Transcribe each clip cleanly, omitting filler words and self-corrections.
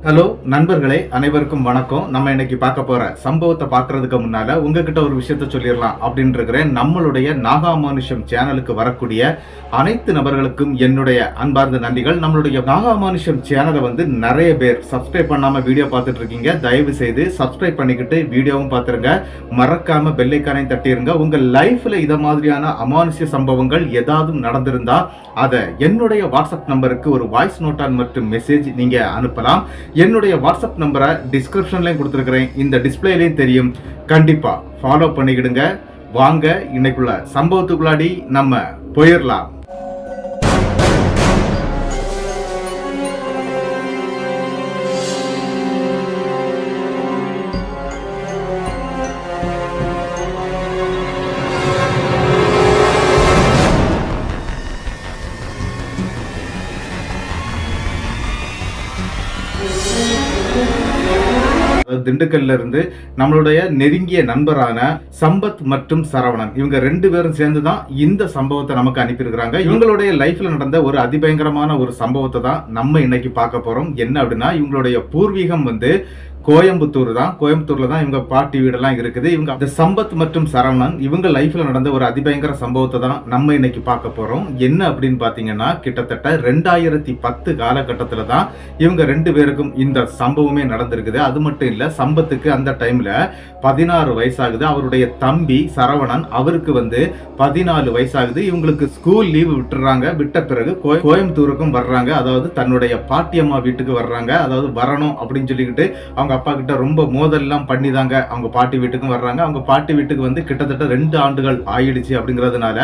Hello நண்பர்களே, அனைவருக்கும் வணக்கம். நம்ம இன்னைக்கு பார்க்க போற சம்பவத்தை பார்க்கறதுக்கு முன்னால உங்ககிட்ட ஒரு விஷயத்த சொல்லிடலாம் அப்படின்னு இருக்கிறேன். நம்மளுடைய நாகாமானுஷம் சேனலுக்கு வரக்கூடிய அனைத்து நபர்களுக்கும் என்னுடைய அன்பார்ந்த நன்றிகள். நம்மளுடைய நாகாமானுஷம் சேனலை நிறைய பேர் சப்ஸ்கிரைப் பண்ணாம வீடியோ பார்த்துட்டு இருக்கீங்க. தயவு செய்து சப்ஸ்கிரைப் பண்ணிக்கிட்டு வீடியோவும் பார்த்துருங்க. மறக்காம பெல் ஐகானையும் தட்டிருங்க. உங்க லைஃப்ல இத மாதிரியான அமானுஷ்ய சம்பவங்கள் ஏதாவது நடந்திருந்தா அதை என்னுடைய வாட்ஸ்அப் நம்பருக்கு ஒரு வாய்ஸ் நோட்டா மற்றும் மெசேஜ் நீங்க அனுப்பலாம். என்னுடைய வாட்ஸ்அப் நம்பரை டிஸ்கிரிப்ஷன்லயும் கொடுத்துருக்கிறேன், இந்த டிஸ்பிளேலையும் தெரியும். கண்டிப்பா ஃபாலோ பண்ணிக்கிடுங்க. வாங்க இன்னைக்குள்ள சம்பவத்துக்குள்ளாடி நம்ம போயிடலாம். திண்டுக்கல்ல இருந்து நம்மளுடைய நெருங்கிய நண்பரான சம்பத் மற்றும் சரவணன், இவங்க ரெண்டு பேரும் சேர்ந்துதான் இந்த சம்பவத்தை நமக்கு அனுப்பியிருக்கிறாங்க. இவங்களுடைய லைஃப்ல நடந்த ஒரு அதிபயங்கரமான ஒரு சம்பவத்தை தான் நம்ம இன்னைக்கு பார்க்க போறோம். என்ன அப்படின்னா, இவங்களுடைய பூர்வீகம் கோயம்புத்தூர் தான். கோயம்புத்தூர்ல தான் இவங்க பாட்டி வீடெல்லாம் இருக்குது. இவங்க அந்த சம்பத் மற்றும் சரவணன் இவங்க லைஃப்ல நடந்த ஒரு அதிபயங்கர சம்பவத்தை தான் நம்ம இன்னைக்கு பார்க்க போறோம். என்ன அப்படின்னு பாத்தீங்கன்னா, கிட்டத்தட்ட 2010 காலகட்டத்துல தான் இவங்க ரெண்டு பேருக்கும் இந்த சம்பவமே நடந்திருக்குது. அது மட்டும் இல்ல, சம்பத்துக்கு அந்த டைம்ல 16 வயசாகுது. அவருடைய தம்பி சரவணன் அவருக்கு 14 வயசாகுது. இவங்களுக்கு ஸ்கூல் லீவு விட்டுறாங்க. விட்ட பிறகு கோயம்புத்தூருக்கும் வர்றாங்க. அதாவது தன்னுடைய பாட்டியம்மா வீட்டுக்கு வர்றாங்க. அதாவது வரணும் அப்படின்னு சொல்லிக்கிட்டு அவங்க அப்பா கிட்ட ரொம்ப மோதல் எல்லாம் பண்ணி தாங்க அவங்க பாட்டி வீட்டுக்கும் வர்றாங்க. அவங்க பாட்டி வீட்டுக்கு கிட்டத்தட்ட 2 ஆண்டுகள் ஆயிடுச்சு. அப்படிங்கறதுனால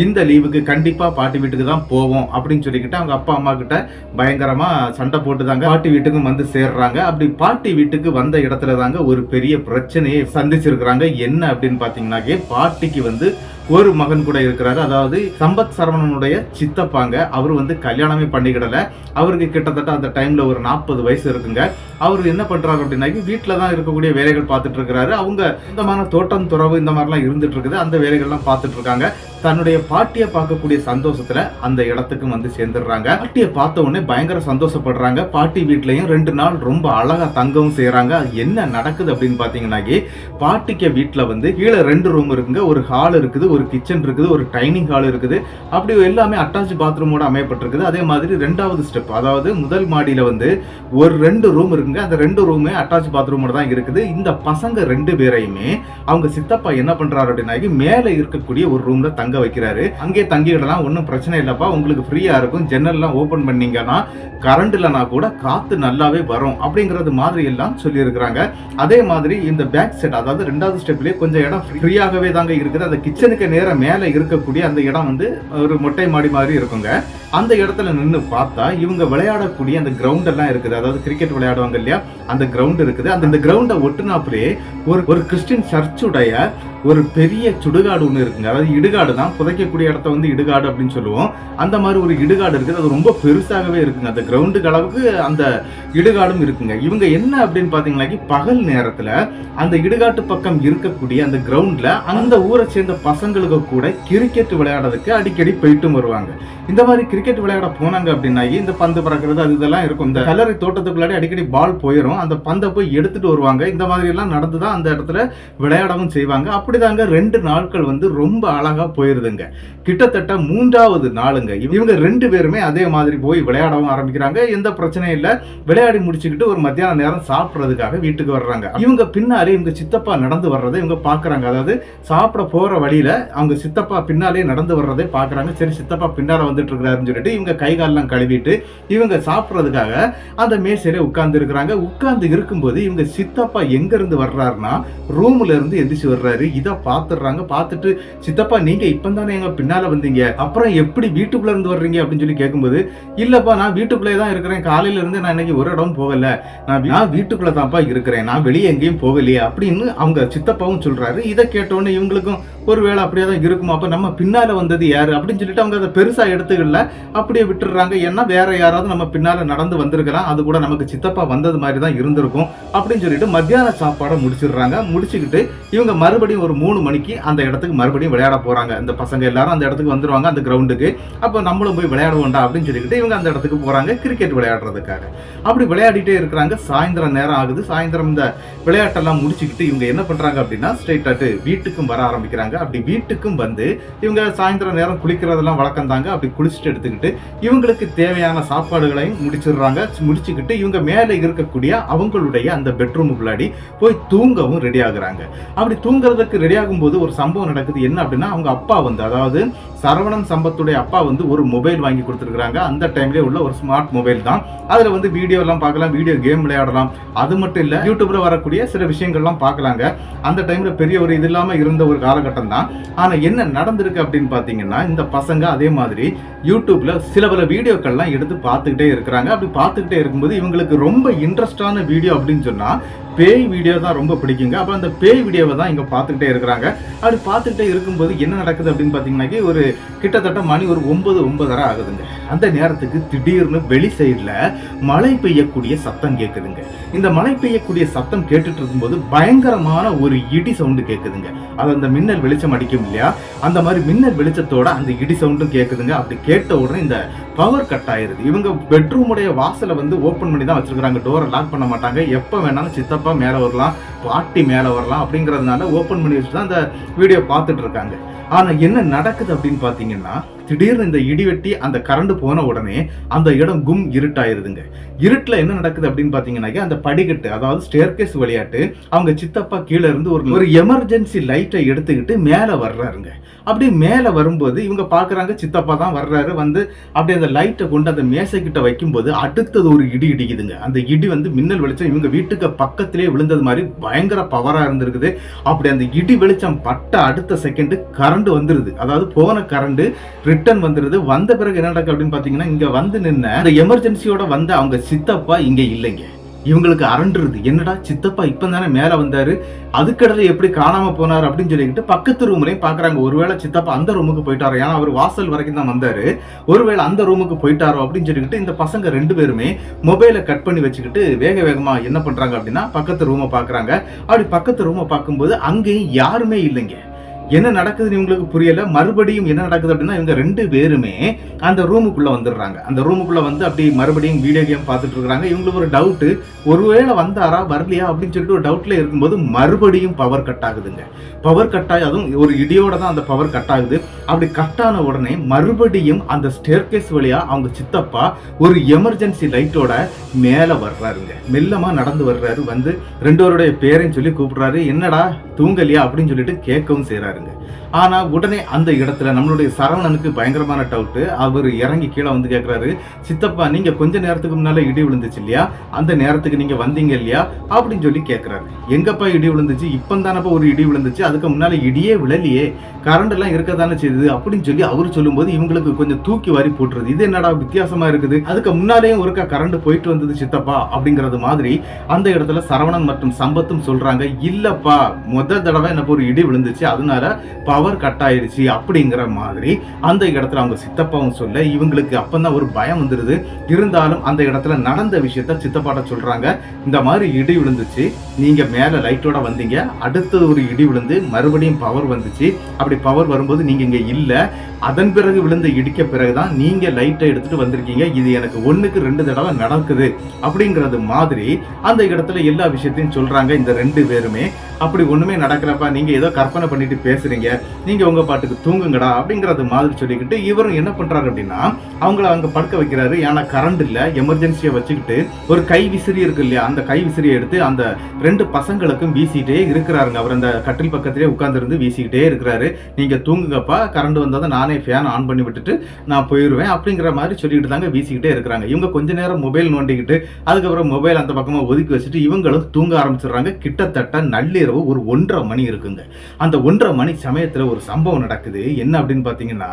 இந்த லீவுக்கு கண்டிப்பா பாட்டி வீட்டுக்கு தான் போவோம் அப்படின்னு சொல்லிக்கிட்டு அவங்க அப்பா அம்மா கிட்ட பயங்கரமா சண்டை போட்டுதாங்க பாட்டி வீட்டுக்கும் சேர்றாங்க. அப்படி பாட்டி வீட்டுக்கு வந்த இடத்துல தாங்க ஒரு பெரிய பிரச்சனையை சந்திச்சிருக்கிறாங்க. என்ன அப்படின்னு பாத்தீங்கன்னா, பாட்டிக்கு ஒரு மகன் கூட இருக்கிறாரு. அதாவது சம்பத் சரவணனுடைய சித்தப்பாங்க. அவர் கல்யாணமே பண்ணிக்கிடல. அவருக்கு கிட்டத்தட்ட அந்த டைம்ல ஒரு 40 வயசு இருக்குங்க. அவர் என்ன பண்றாரு அப்படின்னா, வீட்டுல தான் இருக்கக்கூடிய வேலைகள் பார்த்துட்டு இருக்கிறாரு. அவங்க இந்த தோட்டம் துறவு இந்த மாதிரிலாம் இருந்துட்டு இருக்குது. அந்த வேலைகள்லாம் பார்த்துட்டு இருக்காங்க. தன்னுடைய பாட்டியை பார்க்கக்கூடிய சந்தோஷத்துல அந்த இடத்துக்கு சேர்ந்துடுறாங்க. பாட்டியை பார்த்த உடனே பயங்கர சந்தோஷப்படுறாங்க. பாட்டி வீட்லயும் 2 நாள் ரொம்ப அழகா தங்கவும் செய்யறாங்க. என்ன நடக்குது அப்படின்னு பாத்தீங்கன்னா, பாட்டிக்கு வீட்டுல கீழே 2 ரூம் இருக்குங்க. ஒரு ஹால் இருக்குது, ஒரு கிச்சன் இருக்குது, ஒரு டைனிங் ஹால் இருக்குது. அப்படி எல்லாமே அட்டாச் பாத்ரூமோட அமையப்பட்டிருக்குது. அதே மாதிரி 2வது ஸ்டெப், அதாவது முதல் மாடியில ஒரு 2 ரூம் இருக்குங்க. அந்த 2 ரூமே அட்டாச் பாத்ரூமோட தான் இருக்குது. இந்த பசங்க 2 பேரையுமே அவங்க சித்தப்பா என்ன பண்றாரு அப்படின்னா, மேல இருக்கக்கூடிய ஒரு ரூம்ல தங்க வைக்கிறாரு. அங்கே தங்கிடலாம், ஒன்னும் பிரச்சனை இல்லப்பா, உங்களுக்கு ஃப்ரீயா இருக்கும், ஜன்னல் எல்லாம் ஓபன் பண்ணீங்கன்னா கரண்ட் இல்லனா கூட காத்து நல்லாவே வரும் அப்படிங்கறது மாதிரி எல்லாம் சொல்லி இருக்கிறாங்க. அதே மாதிரி இந்த பேக் செட், அதாவது 2வது ஸ்டெப்லயே கொஞ்சம் இடம் ஃப்ரீயாகவே தாங்க இருக்குது. அந்த கிச்சனுக்கு நேர மேல இருக்கக்கூடிய அந்த இடம் ஒரு மொட்டை மாடி மாதிரி இருக்குங்க. அந்த இடத்துல நின்று பார்த்தா இவங்க விளையாடக்கூடிய அந்த கிரவுண்ட் எல்லாம் இருக்குது. அதாவது கிரிக்கெட் விளையாடுவாங்க இல்லையா, அந்த கிரவுண்ட் இருக்குது. அந்த கிரவுண்டை ஒட்டுனாப்லே ஒரு கிறிஸ்டின் சர்ச்சுடைய ஒரு பெரிய சுடுகாடு ஒன்று இருக்குங்க. அதாவது இடுகாடு தான், புதைக்கக்கூடிய இடத்த இடுகாடு அப்படின்னு சொல்லுவோம். அந்த மாதிரி ஒரு இடுகாடு இருக்குது. அது ரொம்ப பெருசாகவே இருக்குங்க. அந்த கிரவுண்டுக்கு அளவுக்கு அந்த இடுகாடும் இருக்குங்க. இவங்க என்ன அப்படின்னு பாத்தீங்கன்னா, பகல் நேரத்துல அந்த இடுகாட்டு பக்கம் இருக்கக்கூடிய அந்த கிரவுண்ட்ல அந்த ஊரை சேர்ந்த பசங்களுக்கு கூட கிரிக்கெட் விளையாடுறதுக்கு அடிக்கடி போயிட்டு வருவாங்க. இந்த மாதிரி கிரிக்கெட் விளையாட போனாங்க அப்படின்னா, இந்த பந்து பறக்கிறது அது இதெல்லாம் இருக்கும். இந்த கல்லறை தோட்டத்துக்குள்ளாடி அடிக்கடி பால் போயிடும். அந்த பந்தை போய் எடுத்துட்டு வருவாங்க. இந்த மாதிரி எல்லாம் நடந்துதான் அந்த இடத்துல விளையாடவும் செய்வாங்க. அப்படிதாங்க 2 நாட்கள் ரொம்ப அழகா போயிருதுங்க. கிட்டத்தட்ட 3வது நாளுங்க இவங்க 2 பேருமே அதே மாதிரி போய் விளையாடவும் ஆரம்பிக்கிறாங்க. எந்த பிரச்சனையும் இல்ல. விளையாடி முடிச்சுக்கிட்டு ஒரு மத்தியான நேரம் சாப்பிடறதுக்காக வீட்டுக்கு வர்றாங்க. இவங்க பின்னாலே இவங்க சித்தப்பா நடந்து வர்றதை இவங்க பாக்குறாங்க. அதாவது சாப்பிட போற வழியில அவங்க சித்தப்பா பின்னாலே நடந்து வர்றதை பாக்குறாங்க. சரி, சித்தப்பா பின்னால வந்துட்டு இருக்கிறாருன்னு சொல்லிட்டு இவங்க கை காலெல்லாம் கழுவிட்டு இவங்க சாப்பிடறதுக்காக அந்த மேசையில உட்கார்ந்து இருக்கிறாங்க. உட்கார்ந்து இருக்கும்போது இவங்க சித்தப்பா எங்க இருந்து வர்றாருன்னா, ரூம்ல இருந்து எந்திரிச்சு வர்றாரு. இதை பாத்துறாங்க. பார்த்துட்டு, சித்தப்பா நீங்க இப்பதானே எங்க பின்னால வந்தீங்க, அப்புறம் எப்படி வீட்டுக்குள்ள இருந்து வர்றீங்க அப்படின்னு சொல்லி கேட்கும்போது, இல்லப்பா நான் வீட்டுக்குள்ளே தான் இருக்கிறேன், காலையில இருந்து நான் இன்னைக்கு ஒரு இடம் போகல, நான் வீட்டுக்குள்ள தான்ப்பா இருக்கிறேன், நான் வெளியே எங்கேயும் போகலையே அப்படின்னு அவங்க சித்தப்பாவும் சொல்றாரு. இதை கேட்டோன்னு இவங்களுக்கும் ஒருவேளை அப்படியே தான் இருக்குமா, அப்ப நம்ம பின்னால வந்தது யாரு அப்படின்னு சொல்லிட்டு அவங்க அதை பெருசா எடுத்துக்கல. அப்படியே விட்டுடுறாங்க. ஏன்னா வேற யாராவது நம்ம பின்னால நடந்து வந்திருக்கலாம், அது கூட நமக்கு சித்தப்பா வந்தது மாதிரி தான் இருந்திருக்கும் அப்படின்னு சொல்லிட்டு மத்தியான சாப்பாடை முடிச்சிடுறாங்க. முடிச்சுக்கிட்டு இவங்க மறுபடியும் ஒரு 3 மணிக்கு அந்த இடத்துக்கு மறுபடியும் விளையாட போறாங்க. இந்த பசங்க எல்லாரும் அந்த இடத்துக்கு வந்துருவாங்க, அந்த கிரவுண்டுக்கு. அப்ப நம்மளும் போய் விளையாடுவோம்டா அப்படின்னு சொல்லிட்டு இவங்க அந்த இடத்துக்கு போறாங்க கிரிக்கெட் விளையாடுறதுக்காக. அப்படி விளையாடிட்டே இருக்கிறாங்க. சாயந்தரம் நேரம் ஆகுது. சாயந்தரம் இந்த விளையாட்டெல்லாம் முடிச்சுக்கிட்டு இவங்க என்ன பண்றாங்க அப்படின்னா ஸ்ட்ரெயிட்டாட்டு வீட்டுக்கும் வர ஆரம்பிக்கிறாங்க. அப்படி வீட்டுக்கும் வந்து இவங்க சாயந்தரம் நேரம் குளிக்கிறதெல்லாம் வழக்கம் தாங்க. அப்படி குளிச்சுட்டு எடுத்துக்கிட்டு இவங்களுக்கு தேவையான சாப்பாடுகளையும் முடிச்சிடுறாங்க. முடிச்சுக்கிட்டு இவங்க மேலே இருக்கக்கூடிய அவங்களுடைய அந்த பெட்ரூமுக்குள்ளாடி போய் தூங்கவும் ரெடி ஆகுறாங்க. அப்படி தூங்குறதுக்கு ரெடி ஆகும் போது ஒரு சம்பவம் நடக்குது. என்ன அப்படின்னா அவங்க அப்பா வந்து, அதாவது சரவணன் சம்பத்துடைய அப்பா வந்து ஒரு மொபைல் வாங்கி கொடுத்துருக்காங்க. அந்த டைம்லேயே உள்ள ஒரு ஸ்மார்ட் மொபைல் தான். அதுல வந்து வீடியோ எல்லாம் பார்க்கலாம், வீடியோ கேம் விளையாடலாம். அது மட்டும் இல்ல யூடியூப்ல வரக்கூடிய சில விஷயங்கள்லாம் பார்க்கலாங்க. அந்த டைம்ல பெரிய ஒரு இது இல்லாம இருந்த ஒரு காலகட்டம் தான். ஆனா என்ன நடந்திருக்கு அப்படின்னு பாத்தீங்கன்னா இந்த பசங்க அதே மாதிரி யூடியூப்ல சில பல வீடியோக்கள்லாம் எடுத்து பார்த்துக்கிட்டே இருக்கிறாங்க. அப்படி பார்த்துக்கிட்டே இருக்கும்போது இவங்களுக்கு ரொம்ப இன்ட்ரெஸ்டான வீடியோ அப்படின்னு சொன்னா பேய் வீடியோ தான் ரொம்ப பிடிக்குங்க. அப்ப அந்த பேய் வீடியோவை தான் இங்க பார்த்துக்கிட்டே இருக்கிறாங்க. அப்படி பார்த்துக்கிட்டே இருக்கும்போது என்ன நடக்குது அப்படின்னு பாத்தீங்கன்னா ஒரு கிட்டத்தட்ட மணி ஒரு 9-9:30 ஆகுதுங்க. அந்த நேரத்துக்கு திடீர்னு வெளி சைடுல மழை பெய்யக்கூடிய சத்தம் கேட்குதுங்க. இந்த மழை பெய்யக்கூடிய சத்தம் கேட்டுட்டு இருக்கும்போது பயங்கரமான ஒரு இடி சவுண்டு கேட்குதுங்க. அது அந்த மின்னல் வெளிச்சம் அடிக்கும் இல்லையா, அந்த மாதிரி மின்னல் வெளிச்சத்தோட அந்த இடி சவுண்டும் கேட்குதுங்க. அப்படி கேட்ட உடனே இந்த பவர் கட் ஆயிருது. இவங்க பெட்ரூமுடைய வாசலை வந்து ஓப்பன் பண்ணி தான் வச்சிருக்காங்க. டோரை லாக் பண்ண மாட்டாங்க. எப்ப வேணாலும் சித்தப்பா மேல வரலாம், பாட்டி மேல வரலாம் அப்படிங்கறதுனால ஓப்பன் பண்ணி வச்சுட்டு தான் அந்த வீடியோ பார்த்துட்டு இருக்காங்க. ஆனா என்ன நடக்குது அப்படின்னு பாத்தீங்கன்னா திடீர்னு இந்த இடிவெட்டி அந்த கரண்ட் போன உடனே அந்த இடம் கும் இருட்டாயிருதுங்க. இருட்டுல என்ன நடக்குது அப்படின்னு பாத்தீங்கன்னா அந்த படிக்கட்டு, அதாவது ஸ்டேர்கேஸ் விளையாட்டு, அவங்க சித்தப்பா கீழே இருந்து ஒரு எமர்ஜென்சி லைட்டை எடுத்துக்கிட்டு மேல வர்றாருங்க. அப்படி மேல வரும்போது இவங்க பாக்குறாங்க சித்தப்பா தான் வர்றாரு. வந்து அப்படி அந்த லைட்டை கொண்டு அந்த மேசை கிட்ட வைக்கும்போது அடுத்தது ஒரு இடி இடிக்குதுங்க. அந்த இடி வந்து மின்னல் வெளிச்சம் இவங்க வீட்டுக்கு பக்கத்திலே விழுந்தது மாதிரி பயங்கர பவரா இருந்திருக்குது. அப்படி அந்த இடி வெளிச்சம் பட்ட அடுத்த செகண்ட் கரண்ட் வந்துருது. அதாவது போன கரண்ட் ரிட்டர்ன் வந்துருது. வந்த பிறகு என்ன நடக்கு அப்படின்னு பாத்தீங்கன்னா இங்க வந்து நின்ன அந்த எமர்ஜென்சியோட வந்து அவங்க சித்தப்பா இங்க இல்லைங்க. இவங்களுக்கு அரண்டுருது. என்னடா சித்தப்பா இப்பதானே மேல வந்தாரு, அதுக்கடல எப்படி காணாம போனாரு அப்படின்னு சொல்லிக்கிட்டு பக்கத்து ரூம்லயும் பாக்குறாங்க. ஒருவேளை சித்தப்பா அந்த ரூமுக்கு போயிட்டாரோ, ஏன்னா அவர் வாசல் வரைக்கும் தான் வந்தாரு, ஒருவேளை அந்த ரூமுக்கு போயிட்டாரோ அப்படின்னு சொல்லிக்கிட்டு இந்த பசங்க 2 பேருமே மொபைலை கட் பண்ணி வச்சுக்கிட்டு வேக வேகமா என்ன பண்றாங்க அப்படின்னா பக்கத்து ரூமை பாக்குறாங்க. அப்படி பக்கத்து ரூமை பார்க்கும்போது அங்கேயும் யாருமே இல்லைங்க. என்ன நடக்குதுன்னு இவங்களுக்கு புரியல. மறுபடியும் என்ன நடக்குது அப்படின்னா இவங்க 2 பேருமே அந்த ரூமுக்குள்ள வந்துடுறாங்க. அந்த ரூமுக்குள்ள வந்து அப்படி மறுபடியும் வீடியோ கேம் பார்த்துட்டு இருக்காங்க. இவங்களுக்கு ஒரு டவுட், ஒருவேளை வந்தாரா வரலையா அப்படின்னு சொல்லிட்டு ஒரு டவுட்ல இருக்கும்போது மறுபடியும் பவர் கட் ஆகுதுங்க. பவர் கட் ஆகி அதுவும் ஒரு இடியோட தான் அந்த பவர் கட் ஆகுது. அப்படி கட் ஆன உடனே மறுபடியும் அந்த ஸ்டேர்கேஸ் வழியா அவங்க சித்தப்பா ஒரு எமர்ஜென்சி லைட்டோட மேல வர்றாருங்க. மெல்லமா நடந்து வர்றாரு. வந்து 2 பேருடைய பேரையும் சொல்லி கூப்பிடுறாரு. என்னடா தூங்கலையா அப்படின்னு சொல்லிட்டு கேட்கவும் செய்யறாருங்க. ஆனா உடனே அந்த இடத்துல நம்மளுடைய சரவணனுக்கு பயங்கரமான டவுட். அவர் இறங்கி கீழே வந்து கேட்கிறாரு, சித்தப்பா நீங்க கொஞ்ச நேரத்துக்கு முன்னால இடி விழுந்துச்சு இல்லையா, அந்த நேரத்துக்கு நீங்க வந்தீங்க இல்லையா அப்படின்னு சொல்லி கேட்கிறாரு. எங்கப்பா இடி விழுந்துச்சு, இப்பந்தானப்பா ஒரு இடி விழுந்துச்சு, அதுக்கு முன்னால இடியே விழலையே, கரண்ட் எல்லாம் இருக்கதானே செய்யுது அப்படின்னு சொல்லி அவரு சொல்லும்போது இவங்களுக்கு கொஞ்சம் தூக்கி வாரி போட்டுருது. இது என்னடா வித்தியாசமா இருக்குது, அதுக்கு முன்னாலேயும் ஒருக்கா கரண்ட் போயிட்டு வந்தது சித்தப்பா அப்படிங்கறது மாதிரி அந்த இடத்துல சரவணன் மற்றும் சம்பத்தும் சொல்றாங்க. இல்லப்பா முதல் தடவை எனக்கு ஒரு இடி விழுந்துச்சு, அதனால பவர் கட் ஆயிடுச்சு அப்படிங்கிற மாதிரி அந்த இடத்துல அவங்க சித்தப்பாவும் சொல்ல இவங்களுக்கு அப்பதான் ஒரு பயம் வந்துருது. இருந்தாலும் அந்த இடத்துல நடந்த விஷயத்த சித்தப்பாட்ட சொல்றாங்க. இந்த மாதிரி இடி விழுந்துச்சு, நீங்க மேல லைட்டோட வந்தீங்க, அடுத்தது ஒரு இடி விழுந்து மறுபடியும் பவர் வந்துச்சு. அப்படி பவர் வரும்போது நீங்க இங்க இல்ல, அதன் பிறகு விழுந்த இடிக்க பிறகுதான் நீங்க லைட்டை எடுத்துட்டு வந்திருக்கீங்க. இது எனக்கு 1க்கு 2 தடவை நடக்குது அப்படிங்கிறது மாதிரி அந்த இடத்துல எல்லா விஷயத்தையும் சொல்றாங்க இந்த 2 பேருமே. அப்படி ஒண்ணுமே நடக்கிறப்ப நீங்க ஏதோ கற்பனை பண்ணிட்டு பேசுறீங்க, நீங்க உங்க பாட்டுக்கு தூங்குங்கடா அப்படிங்கறது மாதிரி சொல்லிக்கிட்டு இவரும் என்ன பண்றாரு அப்படின்னா அவங்கள அங்க படுக்க வைக்கிறாரு. ஏன்னா கரண்ட் இல்ல, எமர்ஜென்சியை வச்சுக்கிட்டு ஒரு கை விசிறி இருக்கு இல்லையா, அந்த கை விசிறியை எடுத்து அந்த 2 பசங்களுக்கும் வீசிட்டே இருக்கிறாருங்க. அவர் அந்த கட்டில் பக்கத்திலே உட்கார்ந்து இருந்து வீசிக்கிட்டே இருக்கிறாரு. நீங்க தூங்குங்கப்பா, கரண்ட் வந்ததும் நானே ஃபேன் ஆன் பண்ணி விட்டுட்டு நான் போயிடுவேன் அப்படிங்கிற மாதிரி சொல்லிட்டு தாங்க வீசிக்கிட்டே இருக்கிறாங்க. இவங்க கொஞ்ச நேரம் மொபைல் நோண்டிக்கிட்டு அதுக்கப்புறம் மொபைல் அந்த பக்கமா ஒதுக்கி வச்சுட்டு இவங்களும் தூங்க ஆரம்பிச்சிடுறாங்க. கிட்டத்தட்ட நள்ளிரவு நள்ளிரவு ஒரு 1:30 மணி இருக்குங்க. அந்த 1:30 மணி சமயத்துல ஒரு சம்பவம் நடக்குது. என்ன அப்படின்னு பாத்தீங்கன்னா,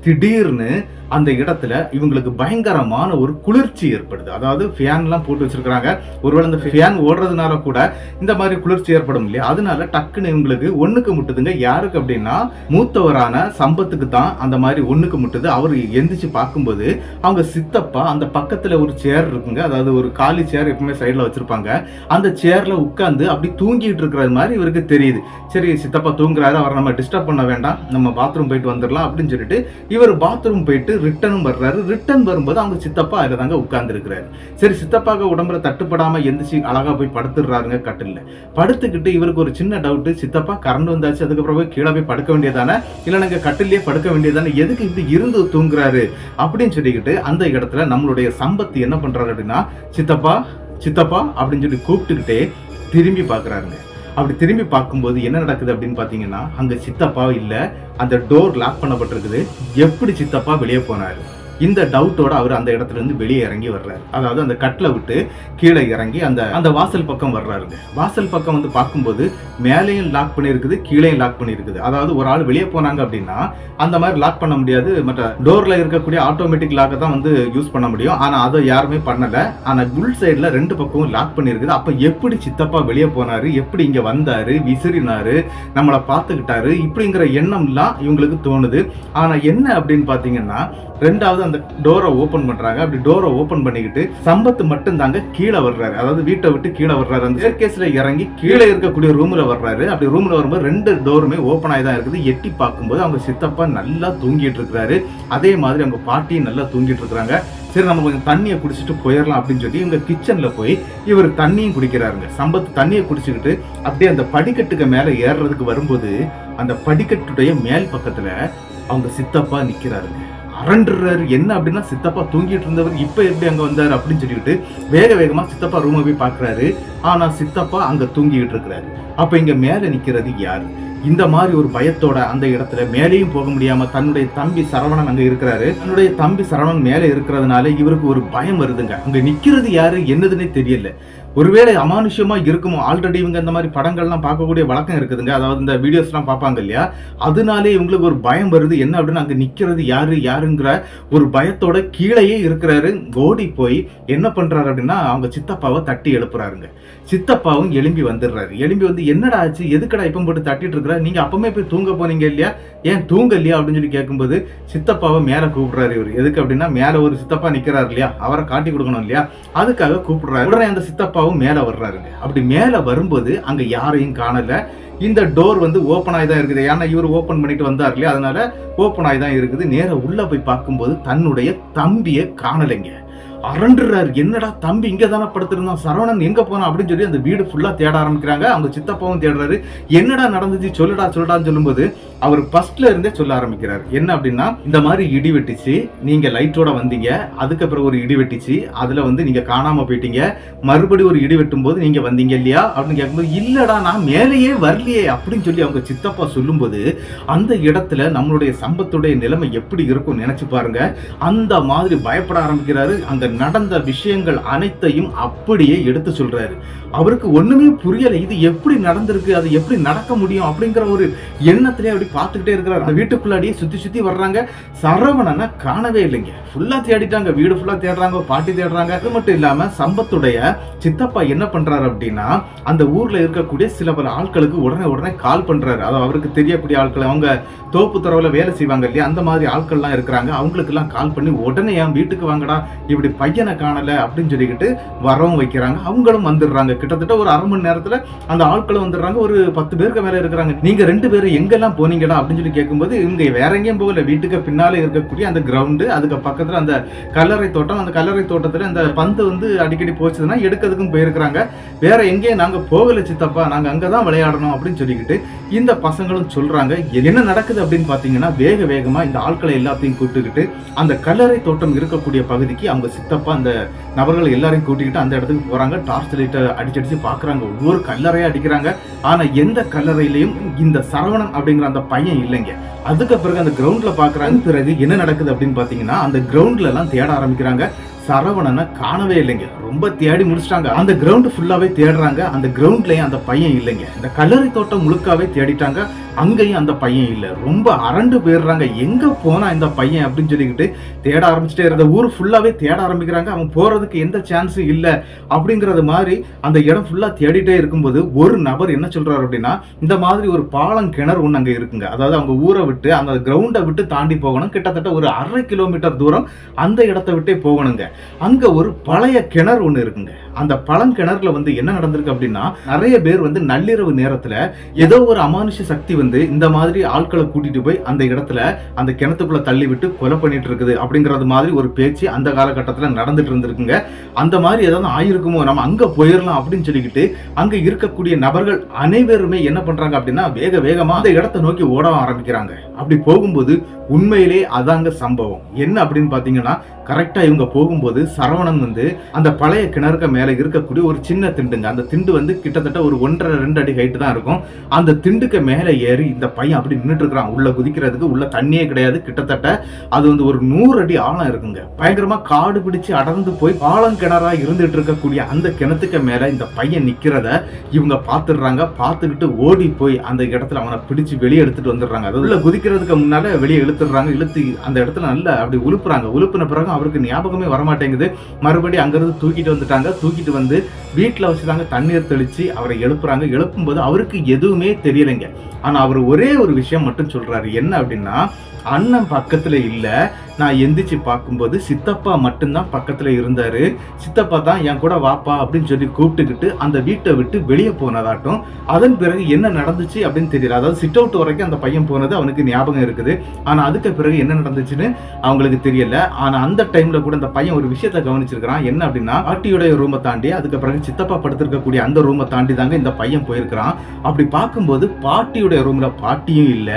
திடீர்னு அந்த இடத்துல இவங்களுக்கு பயங்கரமான ஒரு குளிர்ச்சி ஏற்படுது. அதாவது ஃபேன் எல்லாம் போட்டு வச்சிருக்காங்க. ஒருவேளை அந்த ஃபேன் ஓடுறதுனால கூட இந்த மாதிரி குளிர்ச்சி ஏற்படும் இல்லையா, அதனால டக்குன்னு இவங்களுக்கு ஒண்ணுக்கு முட்டுதுங்க. யாருக்கு அப்படின்னா மூத்தவரான சம்பத்துக்கு தான் அந்த மாதிரி ஒண்ணுக்கு முட்டுது. அவர் எந்திரிச்சு பார்க்கும்போது அவங்க சித்தப்பா அந்த பக்கத்துல ஒரு சேர் இருக்குங்க, அதாவது ஒரு காலி சேர் எப்பவுமே சைட்ல வச்சிருப்பாங்க, அந்த சேர்ல உட்கார்ந்து அப்படி தூங்கிட்டு இருக்கிறது மாதிரி இவருக்கு தெரியுது. சரி சித்தப்பா தூங்குறாரு, அவரை நம்ம டிஸ்டர்ப் பண்ண வேண்டாம், நம்ம பாத்ரூம் போயிட்டு வந்துடலாம் அப்படின்னு சொல்லிட்டு இவர் பாத்ரூம் போயிட்டு ரிட்டர்னும் வர்றாரு. ரிட்டர்ன் வரும்போது அவங்க சித்தப்பா அதுல தாங்க உட்கார்ந்து இருக்கிறாரு. சரி சித்தப்பாக்கு உடம்புல தட்டுப்படாம எந்திரிச்சு அழகா போய் படுத்துடுறாருங்க கட்டில்ல. படுத்துக்கிட்டு இவருக்கு ஒரு சின்ன டவுட், சித்தப்பா கரண்ட் வந்தாச்சு அதுக்கப்புறம் போய் கீழே போய் படுக்க வேண்டியதானே, இல்ல நாங்க கட்டிலே படுக்க வேண்டியதானே, எதுக்கு இப்படி இருந்து தூங்குறாரு அப்படின்னு சொல்லிக்கிட்டு அந்த இடத்துல நம்மளுடைய சம்பத்து என்ன பண்றாரு அப்படின்னா, சித்தப்பா சித்தப்பா அப்படின்னு சொல்லி கூப்பிட்டுக்கிட்டே திரும்பி பாக்குறாருங்க. அப்படி திரும்பி பார்க்கும்போது என்ன நடக்குது அப்படின்னு பாத்தீங்கன்னா, அங்க சித்தப்பா இல்ல, அந்த டோர் லாக் பண்ணப்பட்டிருக்குது. எப்படி சித்தப்பா வெளியே போனாரு? இந்த டவுட்டோட அவர் அந்த இடத்துல இருந்து வெளியே இறங்கி வர்றாரு. அதாவது அந்த கட்டில விட்டு கீழே இறங்கி அந்த வாசல் பக்கம் வர்றாருங்க. வாசல் பக்கம் வந்து பார்க்கும்போது மேலேயும் லாக் பண்ணியிருக்குது, கீழேயும் லாக் பண்ணியிருக்குது. அதாவது ஒரு ஆள் வெளியே போனாங்க அப்படின்னா அந்த மாதிரி லாக் பண்ண முடியாது, மற்ற டோர்ல இருக்கக்கூடிய ஆட்டோமேட்டிக் லாக்கை தான் வந்து யூஸ் பண்ண முடியும். ஆனா அதை யாருமே பண்ணல. ஆனா உள் சைடுல 2 பக்கமும் லாக் பண்ணியிருக்குது. அப்ப எப்படி சித்தப்பா வெளியே போனாரு, எப்படி இங்க வந்தாரு, விசிறினாரு, நம்மளை பார்த்துக்கிட்டாரு, இப்படிங்கிற எண்ணம்லாம் இவங்களுக்கு தோணுது. ஆனா என்ன அப்படின்னு பாத்தீங்கன்னா, ரெண்டாவது அந்த டோரை ஓபன் பண்றாங்க. அப்படி டோரை ஓபன் பண்ணிக்கிட்டு சம்பத்து மட்டும் தாங்க கீழே வர்றாரு. அதாவது வீட்டை விட்டு கீழே வர்றாரு. அந்த ஸ்டேர்கேஸ்ல இறங்கி கீழே இருக்கக்கூடிய ரூம்ல வர்றாரு. அப்படி ரூம்ல வரும்போது 2 டோருமே ஓபன் ஆகி தான் இருக்குது. எட்டி பார்க்கும்போது அவங்க சித்தப்பா நல்லா தூங்கிட்டு இருக்கிறாரு. அதே மாதிரி அவங்க பாட்டியும் நல்லா தூங்கிட்டு இருக்கிறாங்க. சரி நம்ம கொஞ்சம் தண்ணியை குடிச்சிட்டு போயிடலாம் அப்படின்னு சொல்லி இவங்க கிச்சன்ல போய் இவர் தண்ணியும் குடிக்கிறாருங்க. சம்பத்து தண்ணியை குடிச்சுக்கிட்டு அப்படியே அந்த படிக்கட்டுக்கு மேல ஏறுறதுக்கு வரும்போது அந்த படிக்கட்டுடைய மேல் பக்கத்துல அவங்க சித்தப்பா நிக்கிறாருங்க. அரண்டுறாரு. என்ன அப்படின்னா, சித்தப்பா தூங்கிட்டு இருந்தவர் இப்ப எப்படி அங்க வந்தாரு அப்படின்னு சொல்லிட்டு வேக வேகமா சித்தப்பா ரூமை போய் பாக்குறாரு. ஆனா சித்தப்பா அங்க தூங்கிட்டு இருக்கிறாரு. அப்ப இங்க மேல நிக்கிறது யாரு? இந்த மாதிரி ஒரு பயத்தோட அந்த இடத்துல மேலேயும் போக முடியாம தன்னுடைய தம்பி சரவணன் அங்க இருக்கிறாரு. தன்னுடைய தம்பி சரவணன் மேல இருக்கிறதுனால இவருக்கு ஒரு பயம் வருதுங்க. அங்க நிக்கிறது யாரு என்னதுன்னே தெரியல. ஒருவேளை அமானுஷ்யமா இருக்குமோ. ஆல்ரெடி இவங்க இந்த மாதிரி படங்கள்லாம் பார்க்கக்கூடிய வழக்கம் இருக்குதுங்க. அதாவது இந்த வீடியோஸ் எல்லாம் பார்ப்பாங்க இல்லையா, அதனாலே இவங்களுக்கு ஒரு பயம் வருது. என்ன அப்படின்னு அங்க நிக்கிறது யாருங்கிற ஒரு பயத்தோட கீழேயே இருக்கிறாரு. ஓடி போய் என்ன பண்றாரு அப்படின்னா அவங்க சித்தப்பாவை தட்டி எழுப்புறாருங்க. சித்தப்பாவும் எழும்பி வந்துடுறாரு. எழும்பி வந்து என்னடா ஆச்சு, எதுக்கடா இப்ப போட்டு தட்டிட்டு இருக்கிற, நீங்க அப்பமே போய் தூங்க போனீங்க இல்லையா, ஏன் தூங்க இல்லையா அப்படின்னு சொல்லி கேட்கும்போது சித்தப்பாவை மேல கூப்பிடுறாரு. இவர் எதுக்கு அப்படின்னா மேல ஒரு சித்தப்பா நிக்கிறாரு இல்லையா, அவரை காட்டி கொடுக்கணும் இல்லையா, அதுக்காக கூப்பிடுறாரு. உடனே அந்த சித்தப்பாவும் மேல வர்றாருங்க. அப்படி மேல வரும்போது அங்க யாரையும் காணல. இந்த டோர் வந்து ஓப்பன் ஆகி தான் இருக்குது. ஏன்னா இவர் ஓப்பன் பண்ணிட்டு வந்தார் இல்லையா, அதனால ஓப்பன் ஆகி தான் இருக்குது. நேரா உள்ள போய் பார்க்கும்போது தன்னுடைய தம்பியை காணலைங்க. அரண்டுறாரு. என்னடா தம்பி இங்க தானே படுத்திருந்தான், சரவணன் எங்க போனா அப்படின்னு சொல்லி அந்த வீடு ஃபுல்லா தேட ஆரம்பிக்கிறாங்க. அவங்க சித்தப்பாவும் தேடுறாரு. என்னடா நடந்துச்சு சொல்லுடான்னு சொல்லும்போது அவர் ஃபர்ஸ்ட்ல இருந்தே சொல்ல ஆரம்பிக்கிறாரு. என்ன அப்படின்னா, இந்த மாதிரி இடி வெட்டிச்சு, நீங்க லைட்டோட வந்தீங்க, அதுக்கப்புறம் ஒரு இடி வெட்டிச்சு, அதுல வந்து நீங்க காணாம போயிட்டீங்க, மறுபடியும் ஒரு இடி வெட்டும் போது நீங்க வந்தீங்க இல்லையா அப்படின்னு கேட்கும்போது, இல்லடா நான் மேலேயே வரலையே அப்படின்னு சொல்லி அவங்க சித்தப்பா சொல்லும்போது அந்த இடத்துல நம்மளுடைய சம்பத்துடைய நிலைமை எப்படி இருக்கும் நினைச்சு பாருங்க. அந்த மாதிரி பயப்பட ஆரம்பிக்கிறாரு. அங்க நடந்த விஷயங்கள் அனைத்தையும் அப்படியே எடுத்து சொல்றாரு. அவருக்கு ஒண்ணுமே புரியல, இது எப்படி நடந்திருக்கு, அது எப்படி நடக்க முடியும் அப்படிங்கிற ஒரு எண்ணத்திலே அப்படி பார்த்துக்கிட்டே இருக்கிறார். அந்த வீட்டுக்குள்ளாடியே சுத்தி வர்றாங்க. சரவணனை காணவே இல்லைங்க. ஃபுல்லா தேடிட்டாங்க, வீடு ஃபுல்லா தேடுறாங்க, பாட்டி தேடுறாங்க. அது மட்டும் இல்லாம சம்பத்துடைய சித்தப்பா என்ன பண்றாரு அப்படின்னா, அந்த ஊர்ல இருக்கக்கூடிய சில பல ஆட்களுக்கு உடனே கால் பண்றாரு. அது அவருக்கு தெரியக்கூடிய ஆட்கள், அவங்க தோப்பு தரவுல வேலை செய்வாங்க இல்லையா, அந்த மாதிரி ஆட்கள்லாம் இருக்கிறாங்க. அவங்களுக்கு எல்லாம் கால் பண்ணி உடனே என் வீட்டுக்கு வாங்கடா, இப்படி பையனை காணல அப்படின்னு சொல்லிக்கிட்டு வரவும் வைக்கிறாங்க. அவங்களும் வந்துடுறாங்க. கிட்டத்தட்ட ஒரு அரை மணி நேரத்துல அந்த ஆட்களும் வந்துடுறாங்க. ஒரு 10 பேருக்கு மேல இருக்கிறாங்க. நீங்க 2 பேரும் எங்கெல்லாம் போனீங்கடா அப்படின்னு சொல்லி கேட்கும்போது, இவங்க வேற எங்கேயும் போகல, வீட்டுக்கு பின்னாலே இருக்கக்கூடிய அந்த கிரவுண்டு, அதுக்கு பக்கத்துல அந்த கல்லறை தோட்டம், அந்த கல்லறை தோட்டத்துல அந்த பந்து வந்து அடிக்கடி போச்சுதுன்னா எடுக்கிறதுக்கும் போயிருக்கிறாங்க. வேற எங்கேயும் நாங்க போகல சித்தப்பா, நாங்க அங்கதான் விளையாடணும் அப்படின்னு சொல்லிக்கிட்டு இந்த பசங்களும் சொல்றாங்க. என்ன நடக்குது அப்படின்னு பாத்தீங்கன்னா, வேகமா இந்த ஆட்களை எல்லாத்தையும் கூப்பிட்டுக்கிட்டு அந்த கல்லறை தோட்டம் இருக்கக்கூடிய பகுதிக்கு அவங்க சித்தப்பா அந்த நபர்கள் எல்லாரையும் கூட்டிக்கிட்டு அந்த இடத்துக்கு போறாங்க. டார்ச் லைட்டை அடிச்சு பாக்குறாங்க. ஒவ்வொரு கல்லறையா அடிக்கிறாங்க. ஆனா எந்த கல்லறையிலையும் இந்த சரவணன் அப்படிங்கிற அந்த பையன் இல்லைங்க. அதுக்கு பிறகு அந்த கிரவுண்ட்ல பாக்குறாங்க. பிறகு என்ன நடக்குது அப்படின்னு பாத்தீங்கன்னா, அந்த கிரவுண்ட்ல எல்லாம் தேட ஆரம்பிக்கிறாங்க. சரவணனை காணவே இல்லைங்க. ரொம்ப தேடி முடிச்சிட்டாங்க. அந்த கிரவுண்ட் ஃபுல்லாவே தேடுறாங்க. அந்த கிரவுண்ட்லயும் அந்த பையன் இல்லைங்க. இந்த கல்லறை தோட்டம் முழுக்காவே தேடிட்டாங்க. அங்கேயும் அந்த பையன் இல்ல. ரொம்ப அரண்டு போயிடுறாங்க. எங்க போனா இந்த பையன் அப்படின்னு சொல்லிக்கிட்டு தேட ஆரம்பிச்சுட்டே இருந்த ஊர் ஃபுல்லாவே தேட ஆரம்பிக்கிறாங்க. அவன் போறதுக்கு எந்த சான்ஸும் இல்ல அப்படிங்கறது மாதிரி அந்த இடம் ஃபுல்லா தேடிட்டே இருக்கும்போது ஒரு நபர் என்ன சொல்றாரு அப்படின்னா, இந்த மாதிரி ஒரு பாலம் கிணறு ஒண்ணு அங்க இருக்குங்க. அதாவது அவங்க ஊரை விட்டு அந்த கிரவுண்டை விட்டு தாண்டி போகணும். கிட்டத்தட்ட ஒரு 1/2 கிலோமீட்டர் தூரம் அந்த இடத்தை விட்டே போகணுங்க. அங்க ஒரு பழைய கிணறு ஒண்ணு இருக்குங்க. அந்த பழங்கிணறுல வந்து என்ன நடந்திருக்கு அப்படின்னா, நிறைய பேர் வந்து நள்ளிரவு நேரத்துல ஏதோ ஒரு அமானுஷ சக்தி வந்து இந்த மாதிரி ஆட்களை கூட்டிட்டு போய் அந்த இடத்துல அந்த கிணத்துக்குள்ள தள்ளி விட்டு கொலை பண்ணிட்டு இருக்குது அப்படிங்கறது மாதிரி ஒரு பேச்சு அந்த காலகட்டத்துல நடந்துட்டு இருந்திருக்குங்க. அந்த மாதிரி ஏதாவது ஆயிருக்குமோ, நம்ம அங்க போயிடலாம் அப்படின்னு சொல்லிக்கிட்டு அங்க இருக்கக்கூடிய நபர்கள் அனைவருமே என்ன பண்றாங்க அப்படின்னா, வேக வேகமா அந்த இடத்தை நோக்கி ஓட ஆரம்பிக்கிறாங்க. அப்படி போகும்போது உண்மையிலே அதாங்க சம்பவம். என்ன அப்படின்னு பாத்தீங்கன்னா, கரெக்டா இவங்க போகும்போது சரவணன் வந்து அந்த பழைய கிணறுக்கு மேல இருக்கக்கூடிய ஒரு சின்ன திண்டுங்க. அந்த திண்டு வந்து கிட்டத்தட்ட ஒரு 1.5-2 அடி ஹைட் தான் இருக்கும். அந்த திண்டுக்கு மேல ஏறி இந்த பையன் அப்படி நின்றுட்டு இருக்கான். உள்ள குதிக்கிறதுக்கு உள்ள தண்ணியே கிடையாது. கிட்டத்தட்ட அது வந்து ஒரு 100 அடி ஆழம் இருக்குங்க. பயங்கரமா காடு பிடிச்சு அடர்ந்து போய் பாலம் கிணறா இருந்துட்டு இருக்கக்கூடிய அந்த கிணத்துக்கு மேல இந்த பையன் நிக்கிறத இவங்க பாத்துடுறாங்க. பார்த்துக்கிட்டு ஓடி போய் அந்த இடத்துல அவனை பிடிச்சு வெளியே எடுத்துட்டு வந்துடுறாங்க. அது உள்ள குதிக்கிறதுக்கு முன்னால வெளியே இழுத்துடுறாங்க. இழுத்து அந்த இடத்துல நல்லா அப்படி உழுப்புறாங்க. உழுப்புன பிறகு அவருக்கு ஞாபகமே வரமாட்டேங்குது. மறுபடியும் அங்கிருந்து தூக்கிட்டு வந்துட்டாங்க. தூக்கிட்டு வந்து வீட்டுல வச்சுதாங்க தண்ணீர் தெளிச்சு அவரை எழுப்புறாங்க. எழுப்பும்போது அவருக்கு எதுவுமே தெரியலைங்க. ஆனா அவர் ஒரே ஒரு விஷயம் மட்டும் சொல்றாரு. என்ன அப்படின்னா, அண்ணன் பக்கத்துல இல்ல. நான் எந்திரிச்சு பார்க்கும்போது சித்தப்பா மட்டும்தான் பக்கத்துல இருந்தாரு. சித்தப்பா தான் என் கூட வாப்பா அப்படின்னு சொல்லி கூப்பிட்டுக்கிட்டு அந்த வீட்டை விட்டு வெளியே போனதாட்டும். அதன் பிறகு என்ன நடந்துச்சு அப்படின்னு தெரியல. அதாவது சிட் அவுட் வரைக்கும் அந்த பையன் போனது அவனுக்கு ஞாபகம் இருக்குது. ஆனா அதுக்கு பிறகு என்ன நடந்துச்சுன்னு அவங்களுக்கு தெரியல. ஆனா அந்த டைம்ல கூட அந்த பையன் ஒரு விஷயத்த கவனிச்சிருக்கிறான். என்ன அப்படின்னா, பாட்டியோட ரூமை தாண்டி அதுக்கு பிறகு சித்தப்பா படுத்திருக்கக்கூடிய அந்த ரூமை தாண்டி தாங்க இந்த பையன் போயிருக்கிறான். அப்படி பார்க்கும்போது பாட்டியுடைய ரூம்ல பாட்டியும் இல்ல,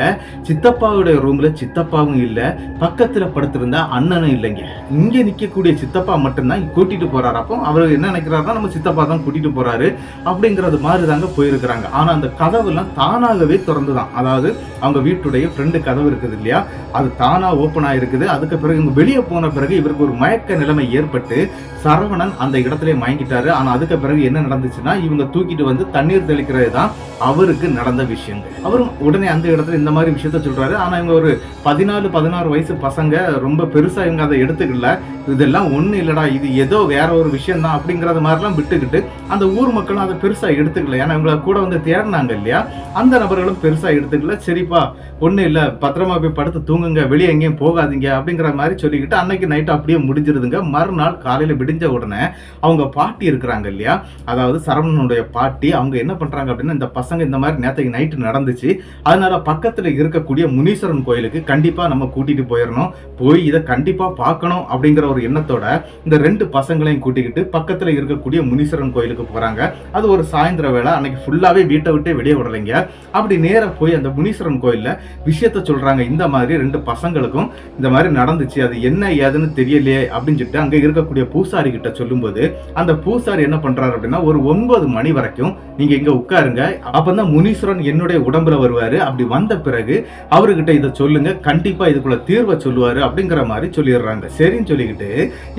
சித்தப்பாவுடைய ரூம்ல சித்தப்பாவும் இல்ல, பக்கத்துல படுத்திருந்தா அண்ணனும் இல்லைங்க. இங்க நிக்கக்கூடிய சித்தப்பா மட்டும்தான் கூட்டிட்டு போறாரு. அப்போ அவர் என்ன நினைக்கிறாருன்னா, நம்ம சித்தப்பா தான் கூட்டிட்டு போறாரு அப்படிங்கறது மாதிரி தாங்க போயிருக்கிறாங்க. ஆனா அந்த கதவு எல்லாம் தானாகவே திறந்துதான். அதாவது அவங்க வீட்டுடைய ஃப்ரெண்டு கதவு இருக்குது இல்லையா, அது தானா ஓபன் ஆயிருக்குது. அதுக்கு பிறகு இவங்க வெளியே போன பிறகு இவருக்கு ஒரு மயக்க நிலைமை ஏற்பட்டு சரவணன் அந்த இடத்துல மயங்கிட்டாரு. ஆனா அதுக்கு பிறகு என்ன நடந்துச்சுன்னா, இவங்க தூக்கிட்டு வந்து தண்ணீர் தெளிக்கிறது தான் அவருக்கு நடந்த விஷயங்கள். அவரும் உடனே அந்த இடத்துல இந்த மாதிரி விஷயத்த சொல்றாரு. ஆனா இவங்க ஒரு 14-16 வயசு பசங்க, ரொம்ப பெருசா இவங்க அதை எடுத்துக்கல. இதெல்லாம் ஒண்ணு இல்லடா, இது ஏதோ வேற ஒரு விஷயம் தான் அப்படிங்கறது மாதிரிலாம் விட்டுக்கிட்டு அந்த ஊர் மக்களும் அதை பெருசா எடுத்துக்கல. ஏன்னா இவங்களை கூட வந்து தேடினாங்க இல்லையா, அந்த நபர்களும் பெருசா எடுத்துக்கல. சரிப்பா ஒண்ணு இல்ல, பத்திரமா போய் படுத்து தூங்குங்க, வெளியே எங்கேயும் போகாதீங்க அப்படிங்கிற மாதிரி சொல்லிக்கிட்டு அன்னைக்கு நைட்டு அப்படியே முடிஞ்சிருதுங்க. மறுநாள் காலையில விடிஞ்ச உடனே அவங்க பாட்டி இருக்கிறாங்க இல்லையா, அதாவது சரவணனுடைய பாட்டி, அவங்க என்ன பண்றாங்க அப்படின்னா, இந்த பசங்க இந்த மாதிரி நேற்றுக்கு நைட்டு நடந்துச்சு, அதனால பக்கத்துல இருக்கக்கூடிய முனீஸ்வரன் கோயிலுக்கு கண்டிப்பா நம்ம கூட்டிட்டு போயிடணும், போய் இதை கண்டிப்பா பார்க்கணும் அப்படிங்கிற ஒரு எண்ணத்தோட இந்த 2 பசங்களையும் கூட்டிக்கிட்டு பக்கத்துல இருக்கக்கூடிய முனீஸ்வரன் கோயிலுக்கு போறாங்க. அது ஒரு சாயந்தர வேளை. அன்னைக்கு ஃபுல்லாவே வீட்டை விட்டே வெளியே விடலைங்க. அப்படி நேரா போய் அந்த முனீஸ்வரன் கோயில்ல விஷயத்த சொல்றாங்க. இந்த மாதிரி 2 பசங்களுக்கும் இந்த மாதிரி நடந்துச்சு, அது என்ன ஏதுன்னு தெரியலையே அப்படின்னு சொல்லிட்டு அங்க இருக்கக்கூடிய பூசாரி கிட்ட சொல்லும்போது, அந்த பூசாரி என்ன பண்றாரு அப்படின்னா, ஒரு 9 மணி வரைக்கும் நீங்க இங்க உட்காருங்க, அப்பதான் முனீஸ்வரன் என்னுடைய உடம்புல வருவாரு, அப்படி வந்த பிறகு அவர்கிட்ட இதை சொல்லுங்க, கண்டிப்பா இதுக்குள்ள தீர்வை சொல்லுவாரு அப்படிங்கிற மாதிரி சொல்லிடுறாங்க. சரின்னு சொல்லிக்கிட்டு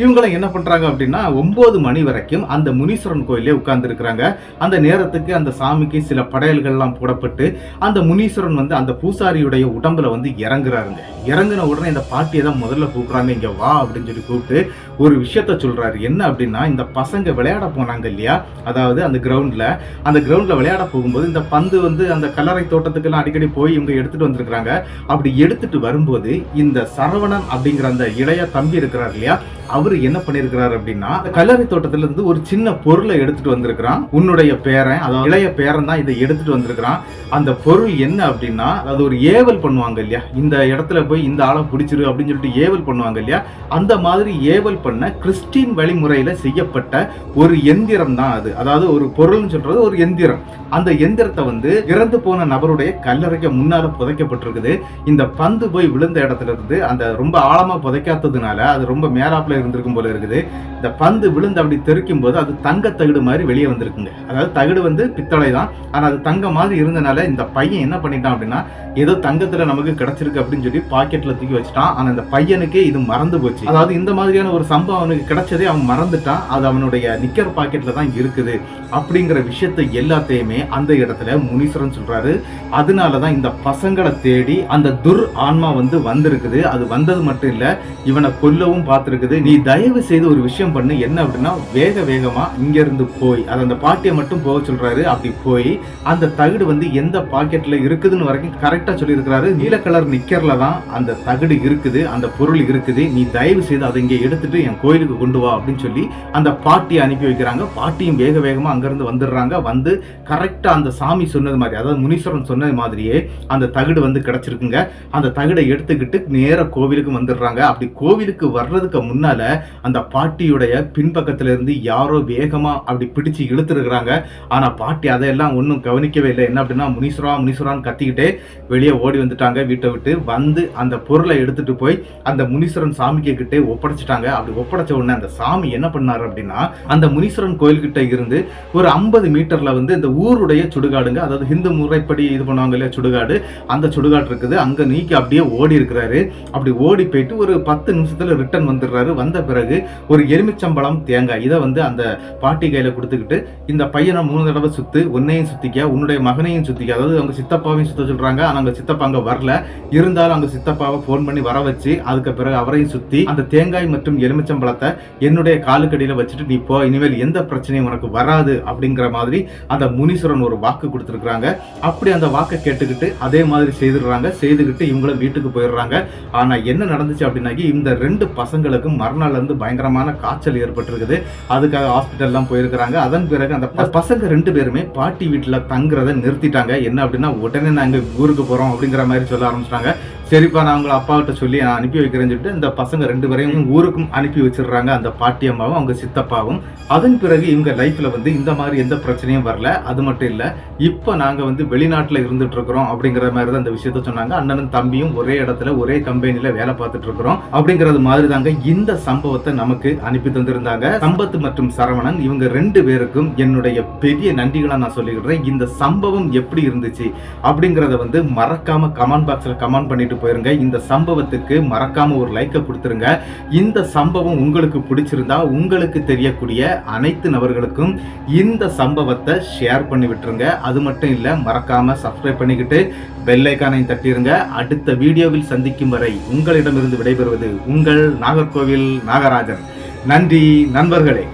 இவங்களும் என்ன பண்றாங்க அப்படின்னா, 9 மணி வரைக்கும் அந்த முனீஸ்வரன் கோயிலே உட்கார்ந்து இருக்கிறாங்க. அந்த நேரத்துக்கு அந்த சாமிக்கு சில படையல்கள் எல்லாம் போடப்பட்டு அந்த முனீஸ்வரன் வந்து அந்த பூசாரியுடைய உடம்புல வந்து இறங்குறாருங்க. இறங்குன உடனே இந்த பாட்டியை தான் முதல்ல கூப்பிடுறாங்க. இங்க வா அப்படின்னு சொல்லி கூப்பிட்டு ஒரு விஷயத்த சொல்றாரு. என்ன அப்படின்னா, இந்த பசங்க விளையாட போனாங்க இல்லையா, அதாவது அந்த கிரவுண்ட்ல விளையாட போகும்போது இந்த பந்து வந்து அந்த கல்லறை தோட்டத்துக்கெல்லாம் அடிக்கடி போய் இவங்க எடுத்துட்டு வந்திருக்கிறாங்க. அப்படி எடுத்துட்டு வரும்போது இந்த சரவணன் அப்படிங்கிற அந்த இளைய தம்பி இருக்கிறார் இல்லையா, அவரு என்ன பண்ணிருக்கிறாரு அப்படின்னா, கல்லறை தோட்டத்துல இருந்து ஒரு சின்ன பொருளை எடுத்துட்டு வந்திருக்கிறான். உன்னுடைய பேரன், அதாவது இளைய பேரன் தான் இதை எடுத்துட்டு வந்திருக்கிறான். அந்த பொருள் என்ன அப்படின்னா, அது ஒரு ஏவல் பண்ணுவாங்க இல்லையா, இந்த இடத்துல போய் இந்த ஆளை பிடிச்சிரு அப்படின்னு சொல்லிட்டு ஏவல் பண்ணுவாங்க இல்லையா, அந்த மாதிரி ஏவல் பண்ண கிறிஸ்டின் வழிமுறையில செய்யப்பட்ட ஒரு எந்திரம் தான் அது. அதாவது ஒரு பொருள்னு சொல்றது ஒரு எந்திரம். அந்த எந்திரத்தை வந்து இறந்து போன நபருடைய கல்லறைக்கு முன்னால புதைக்கப்பட்டிருக்குது. இந்த பந்து போய் விழுந்த இடத்துல இருந்து அந்த ரொம்ப ஆழமா புதைக்காததுனால, அது ரொம்ப மேலாப்புல போல இருந்திருக்கும் போல இருக்குது. இந்த பந்து விழுந்து அப்படி தெறிக்கும் போது அது தங்க தகடு மாதிரி வெளியே வந்திருக்குங்க. அதாவது தகடு வந்து பித்தளை தான், ஆனா அது தங்க மாதிரி இருந்தனால இந்த பையன் என்ன பண்ணிட்டான் அப்படின்னா, ஏதோ தங்கத்துல நமக்கு கிடைச்சிருக்கு அப்படின்னு சொல்லி பாக்கெட்ல தூக்கி வச்சுட்டான். ஆனா இந்த பையனுக்கே இது மறந்து போச்சு. அதாவது இந்த மாதிரியான ஒரு சம்பவம் அவனுக்கு கிடைச்சதே அவன் மறந்துட்டான். அது அவனுடைய நிக்கர் பாக்கெட்ல தான் இருக்குது அப்படிங்கிற விஷயத்தை எல்லாத்தையுமே அந்த இடத்துல முனீஸ்வரன் சொல்றாரு. அதனாலதான் இந்த பசங்களை தேடி அந்த துர் ஆன்மா வந்து வந்திருக்குது. அது வந்தது மட்டும் இல்ல, இவனை கொல்லவும் பார்த்திருக்குது. நீ தயவு செய்து ஒரு விஷயம் பண்ணு, என்ன அப்படின்னா வேகமா இங்க இருந்து போய், அது அந்த பாட்டியை மட்டும் போக சொல்றாரு. அப்படி போய் அந்த தகடு வந்து எந்த பாக்கெட்ல இருக்குதுன்னு வரைக்கும் கரெக்டா சொல்லி இருக்கிறாரு. நீல கலர் நிக்கர்ல தான் அந்த தகடு இருக்குது, அந்த பொருள் இருக்குது. நீ தயவு செய்து அதை இங்க எடுத்துட்டு என் கோயிலுக்கு கொண்டு வா அப்படின்னு சொல்லி அந்த பாட்டியை அனுப்பி வைக்கிறாங்க. பாட்டியும் வேகமா அங்கிருந்து வந்துடுறாங்க. வந்து கரெக்டா அந்த சாமி சொன்னது மாதிரி, அதாவது முனீஸ்வரன் சொன்னது மாதிரியே அந்த தகடு வந்து கிடைச்சிருக்குங்க. அந்த தகடை எடுத்துக்கிட்டு நேர கோவிலுக்கு வந்துடுறாங்க. அப்படி கோவிலுக்கு வர்றதுக்கு முன்னால அந்த பாட்டியுடைய பின்பக்கத்துல இருந்து யாரோ வேகமா அப்படி பிடிச்சு இழுத்துருக்கிறாங்க. ஆனா பாட்டி அதையெல்லாம் ஒன்றும் கவனிக்கவே இல்லை. என்ன அப்படின்னா முனீஸ்வரான்னு கத்திக்கிட்டே வெளியே ஓடி வந்துட்டாங்க வீட்டை விட்டு. வந்து அந்த பொருளை எடுத்துட்டு போய் அந்த முனீஸ்வரன் சாமிக்கு கிட்டே ஒப்படைச்சிட்டாங்க. அப்படி ஒப்படைச்ச உடனே அந்த சாமி என்ன பண்ணாரு அப்படின்னா, அந்த முனீஸ்வரன் கோயில் கிட்ட இருந்து ஒரு 50 மீட்டர்ல வந்து இந்த ஊருடைய சுடுகாடுங்க, அதாவது ஹிந்து முறைப்படி இது பண்ணுவாங்க இல்லையா சுடுகாடு, அந்த சுடுகாடு இருக்குது. அங்க நீக்கி அப்படியே ஓடி இருக்கிறாரு. அப்படி ஓடி போயிட்டு ஒரு 10 நிமிஷத்துல ரிட்டர்ன் வந்துடுறாரு. வந்த பிறகு ஒரு எலுமிச்சம்பழம் தேங்காய் இதை வந்து அந்த பாட்டி கையில கொடுத்துக்கிட்டு, இந்த பையனை 3 தடவை சுத்து, உன்னையும் சுத்திக்க, உன்னுடைய மகனையும் சுத்திக்க, அதாவது அவங்க சித்தப்பாவையும் சுத்த சொல்றாங்க. ஆனா அவங்க சித்தப்பா அங்க வரல. இருந்தாலும் அவங்க சித்தப்பாவை போன் பண்ணி வர வச்சு அதுக்கு பிறகு அவரையும் சுத்தி அந்த தேங்காய் மற்றும் எலுமிச்சம்பழத்தை என்னுடைய காலுக்கடியில வச்சுட்டு நீ போ, இனிமேல் எந்த பிரச்சனையும் உனக்கு வராது அப்படிங்கிற மாதிரி அந்த முனீஸ்வரன் ஒரு வாக்கு கொடுத்துருக்காங்க. அப்படி அந்த வாக்கை கேட்டுக்கிட்டு அதே மாதிரி செய்துடுறாங்க. செய்துக்கிட்டு இவங்களும் வீட்டுக்கு போயிடுறாங்க. ஆனா என்ன நடந்துச்சு அப்படின்னாக்கி, இந்த 2 பசங்களுக்கும் மறுநாள்ல இருந்து பயங்கரமான காய்ச்சல் ஏற்பட்டிருக்குது. அதுக்காக ஹாஸ்பிட்டல்லாம் போயிருக்கிறாங்க. அதன் பிறகு அந்த பசங்க 2 பேருமே பாட்டி வீட்டுல தங்குறத நிறுத்திட்டாங்க. என்ன அப்படின்னா, உடனே நாங்க ஊருக்கு போறோம் அப்படிங்கிற மாதிரி சொல்ல ஆரம்பிச்சிட்டாங்க. சரிப்பா, நான் உங்களை அப்பாவிட்ட சொல்லி நான் அனுப்பி வைக்கிறேன்னு சொல்லிட்டு இந்த பசங்க 2 பேரையும் ஊருக்கும் அனுப்பி வச்சிடுறாங்க, அந்த பாட்டி அம்மாவும் அவங்க சித்தப்பாவும். அதன் பிறகு இவங்க லைஃப்ல வந்து இந்த மாதிரி எந்த பிரச்சனையும் வரல. அது மட்டும் இல்ல, இப்ப நாங்க வந்து வெளிநாட்டுல இருந்துட்டு இருக்கிறோம் அப்படிங்கிற மாதிரி தான் இந்த விஷயத்த சொன்னாங்க. அண்ணனும் தம்பியும் ஒரே இடத்துல ஒரே கம்பெனில வேலை பார்த்துட்டு இருக்கிறோம் அப்படிங்கிறது மாதிரி தாங்க இந்த சம்பவத்தை நமக்கு அனுப்பி தந்திருந்தாங்க. சம்பத் மற்றும் சரவணன் இவங்க 2 பேருக்கும் என்னுடைய பெரிய நன்றிகளை நான் சொல்லிக்கிறேன். இந்த சம்பவம் எப்படி இருந்துச்சு அப்படிங்கறத வந்து மறக்காம கமெண்ட் பாக்ஸ்ல கமெண்ட் பண்ணிட்டு போயிருங்க. இந்த சம்பவத்துக்கு மறக்காம ஒரு லைக்கை கொடுத்துருங்க. இந்த சம்பவம் உங்களுக்கு பிடிச்சிருந்தா உங்களுக்கு தெரியக்கூடிய அனைத்து நபர்களுக்கும் இந்த சம்பவத்தை ஷேர் பண்ணி விட்டுருங்க. அது மட்டும் இல்ல, மறக்காம சப்ஸ்கிரைப் பண்ணிக்கிட்டு பெல் ஐகானையும் தட்டிருங்க. அடுத்த வீடியோவில் சந்திக்கும் வரை உங்களிடமிருந்து விடைபெறுவது உங்கள் நாகர்கோவில் நாகராஜன். நன்றி நண்பர்களே.